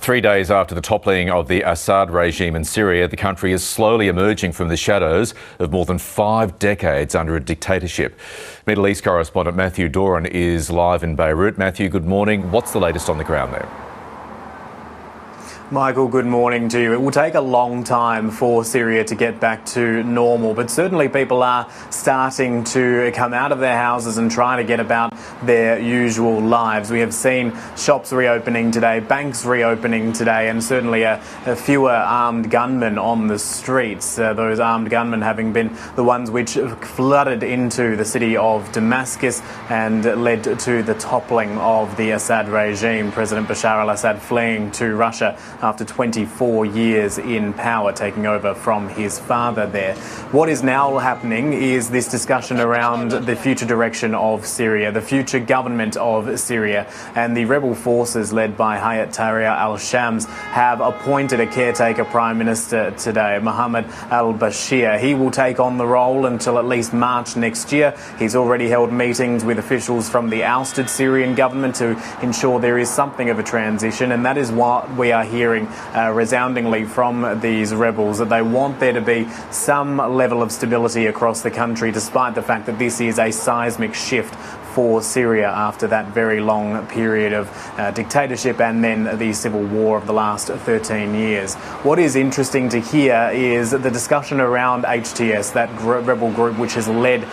3 days after the toppling of the Assad regime in Syria, the country is slowly emerging from the shadows of more than 5 decades under a dictatorship. Middle East correspondent Matthew Doran is live in Beirut. Matthew, good morning. What's the latest on the ground there? Michael, good morning to you. It will take a long time for Syria to get back to normal, but certainly people are starting to come out of their houses and try to get about their usual lives. We have seen shops reopening today, banks reopening today, and certainly a fewer armed gunmen on the streets. Those armed gunmen having been the ones which flooded into the city of Damascus and led to the toppling of the Assad regime. President Bashar al-Assad fleeing to Russia after 24 years in power, taking over from his father there. What is now happening is this discussion around the future direction of Syria, the future government of Syria, and the rebel forces led by Hayat Tahrir al-Shams have appointed a caretaker prime minister today, Mohammed al-Bashir. He will take on the role until at least March next year. He's already held meetings with officials from the ousted Syrian government to ensure there is something of a transition, and that is what we are hearing resoundingly from these rebels, that they want there to be some level of stability across the country, despite the fact that this is a seismic shift for Syria after that very long period of dictatorship and then the civil war of the last 13 years. What is interesting to hear is the discussion around HTS, that rebel group which has led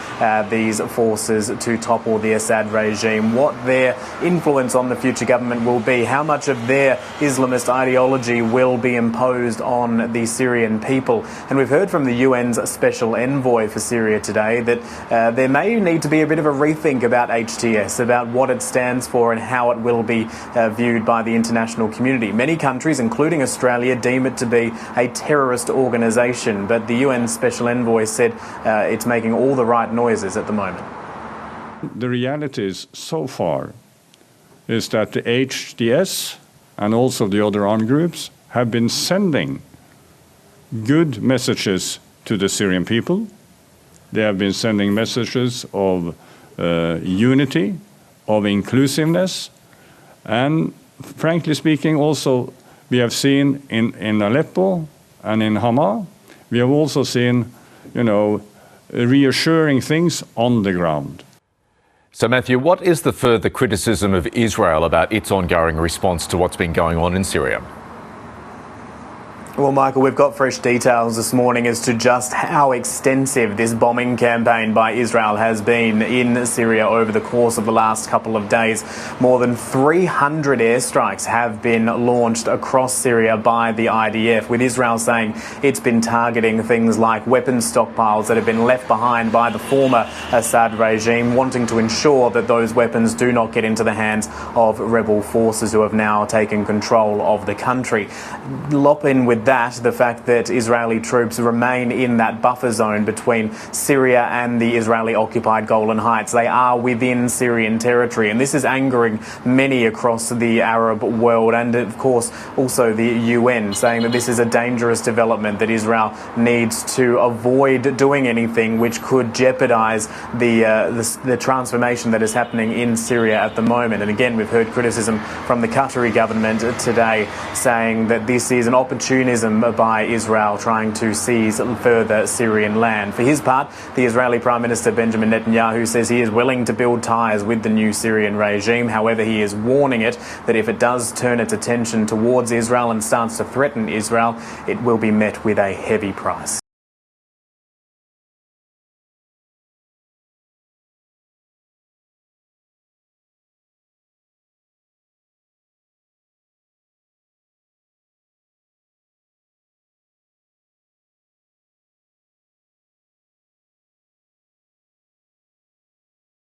these forces to topple the Assad regime, what their influence on the future government will be, how much of their Islamist ideology will be imposed on the Syrian people. And we've heard from the UN's special envoy for Syria today that there may need to be a bit of a rethink about HTS, about what it stands for and how it will be viewed by the international community. Many countries, including Australia, deem it to be a terrorist organisation, but the UN Special Envoy said it's making all the right noises at the moment. The reality is, so far, is that the HTS and also the other armed groups have been sending good messages to the Syrian people. They have been sending messages of unity, of inclusiveness, and frankly speaking, also we have seen in Aleppo and in Hama, we have also seen, reassuring things on the ground. So Matthew, what is the further criticism of Israel about its ongoing response to what's been going on in Syria? Well, Michael, we've got fresh details this morning as to just how extensive this bombing campaign by Israel has been in Syria over the course of the last couple of days. More than 300 airstrikes have been launched across Syria by the IDF, with Israel saying it's been targeting things like weapons stockpiles that have been left behind by the former Assad regime, wanting to ensure that those weapons do not get into the hands of rebel forces who have now taken control of the country. Lop in with that, the fact that Israeli troops remain in that buffer zone between Syria and the Israeli-occupied Golan Heights. They are within Syrian territory, and this is angering many across the Arab world, and of course also the UN, saying that this is a dangerous development, that Israel needs to avoid doing anything which could jeopardize the transformation that is happening in Syria at the moment. And again, we've heard criticism from the Qatari government today, saying that this is an opportunity by Israel trying to seize further Syrian land. For his part, the Israeli Prime Minister Benjamin Netanyahu says he is willing to build ties with the new Syrian regime. However, he is warning it that if it does turn its attention towards Israel and starts to threaten Israel, it will be met with a heavy price.